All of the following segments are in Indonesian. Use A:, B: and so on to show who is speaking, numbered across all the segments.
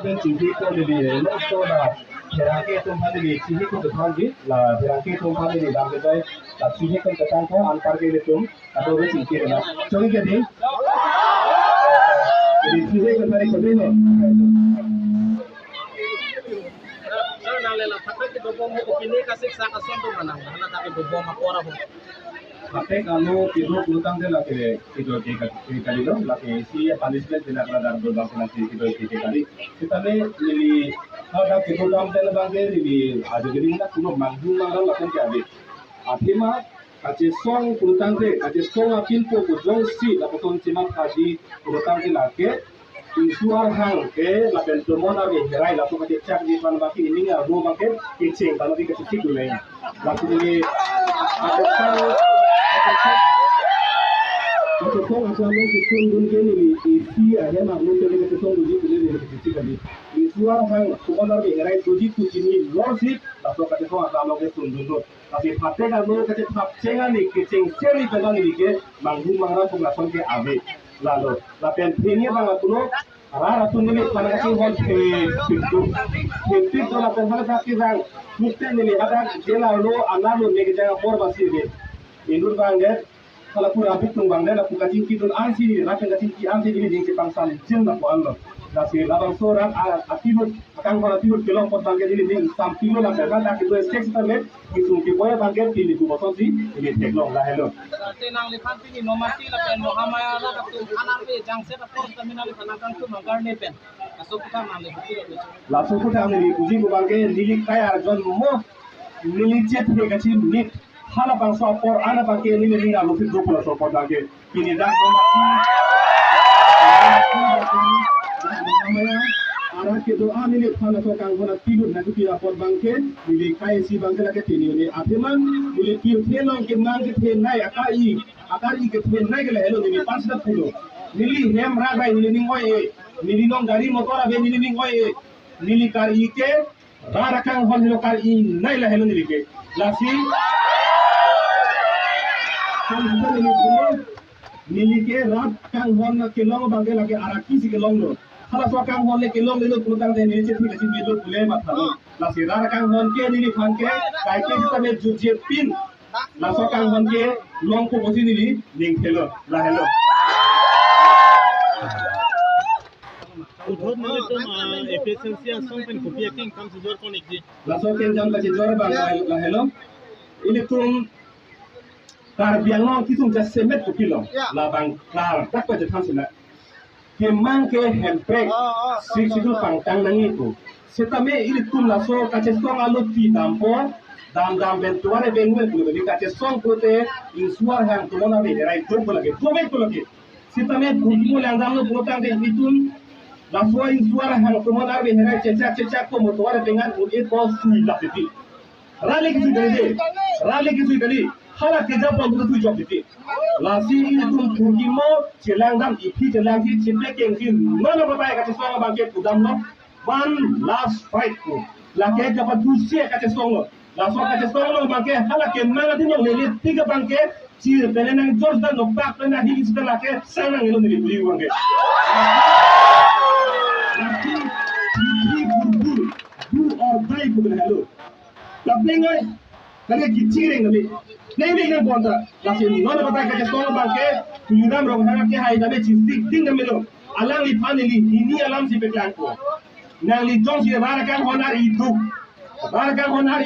A: ben cihi ko ni lo so da therake tum phani ni cihi ko thon gi la therake tum phani ni dam ge la cihi ko tang ko an par ge tum ado re cihi na chori ge di cihi ko tari ko ni
B: Nalela tapi kita bom opini kasih saka sondo mana mana tapi bom makora ho
A: Ate kamu tidur pelutang de laki tidur tiga kali dong laki si punishment tidak ada dalam berbang nanti tidur tiga kali kita ni lili ada tidur dalam de bangke lili ada jadi nak cuma manggu marang lakukan jadi ate mah kace song pelutang de kace song apin po kujong si lakukan cuma kaji pelutang de laki Isuar hang ke lapen tomona be herai lapu kate cak di pan baki ini nggak mau bangke kicing kalau di kecil dulu ya laku ini ada Untuk asal lo kisung dungen ini isi aja makhluk yang kisung dungi boleh dari kecil kali. Isuar hang kumandar berai tuji kucini losip lalu kata so asal lo kisung dungo. Tapi pate kalau kata cengan ni kecing seri pelan ni ke manggung mangrang pengason ke abe. Lalu lapen ini bang aku rara tu ni pada kasih hon pintu lapen pada kasih bang mukti ni ada jela lo anak lo ni kerja por basi ni. Indur bangger kalau pun habis bangger aku kasih kita ansi ni rakan kasih ansi ini jeng sepangsan jeng aku Allah. Nasi labang sorak akibut akan kalau akibut kelong pot bangger ini jeng sampilo lah kerana tak itu seks terlet kisung kiboya bangger pilih tu bosok si ini teklong lah hello.
B: tenang lipan pini nomasi la pen mohamaya la tu anak be jang set por terminal panakang tu magar ne pen asok kita male
A: Langsung kita ambil uji bangger lilik kaya jon mo lilik cet he kasih nik hala bangsa por anak bangger ini lilik alu fit 20 so por bangger ini dah nomasi arah ke doa ini hala so kang bona tidur nanti kita por bangke bili kai si bangke lagi tini ini ateman bili tiu telong ke mang ke tenai akari ke tenai ke lehelo ini pas dah pulo nili hem ragai nili ningoi nili nong gari motor abe nili ningoi nili kari ke rara kang hon lo kari nai lehelo nili ke lasi kan nili pulo nili ke rat kang hon ke long bangke lagi araki si ke long lo kalau suakang hon ke long lelo pelutang de nili ceti kasi melo pule matalo la sirara kang hon ke nili fanke kai ke kita me juje pin la suakang hon ke long ko bosi nili ning hello la hello
B: uthor nile to efficiency asong pen kopi king kam sejor konik di
A: la suakang jam kasi jor bang la hello ini tum kar biang kisung jasemet kopi lo la bang kar tak pa jetan sila Kemang ke hempek situ pangtang nangi tu. Setame ini tum laso kace song alu ti dampo dam bentuare bengue pulu di kace song pote insuar hang tu mona be rai tu lagi. Setame buntu yang dam lu potang de itun laso insuar hang tu mona be rai cecak ko motuare dengan udi ko sui lapiti. Rale kisi dali. Hala kerja pun tu job itu. Lasi ini tu turkimo celang dam ipi celang si cipe kengsi mana berapa kata soal bangkit udam lo one last fight tu. Laki dapat dusia kata soal lo. Langsung kata soal lo bangkit hala kemana tu yang lelit tiga bangkit ciri penenang George dan nopak penenang hilis dan laki senang itu nili beli bangkit. Laki cipi burbur do or die bukan hello. Tapi ngai kerja kiciring tapi. नहीं कौन था last non पता है कि बंके तुम रोग है कि हाई दबे चिस्ती दिन में लो अलांग ली फाने ली हिनी अलाम से पेट्लान को नाली जों से बारकान होनार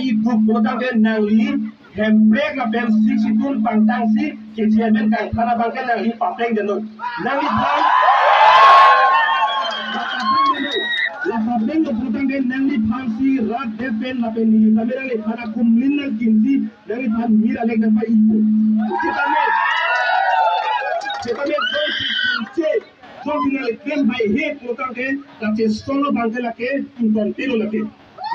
A: इदु बोता के नाली हेम्ब्रेक ना पेन सिक्स टूल पंटांग सी के चेयरमैन का खाना बंके नाली पापेंग जनो नाली फान la papengo putange nangi pansi rat depen la peni kamera le para kumlin nang kinsi nangi pan mira le gapa ipo setame che jong le pen by he putange ta che solo bangke la ke inton tiro la ke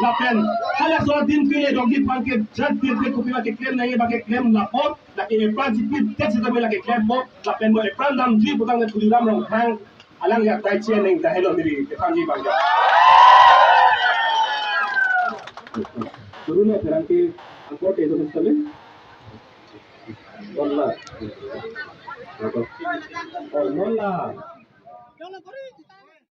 A: la pen hala so din pile dogi panke jat pile ko pila ke klem nangi ba ke klem la pot la ke pansi pil tet setame la ke klem pot la pen mo le prandam ji putange kudiram rong hang alang ya tai chen neng da hello miri ke panji bangke Turun ya berarti angkot itu misalnya, oh, nolah.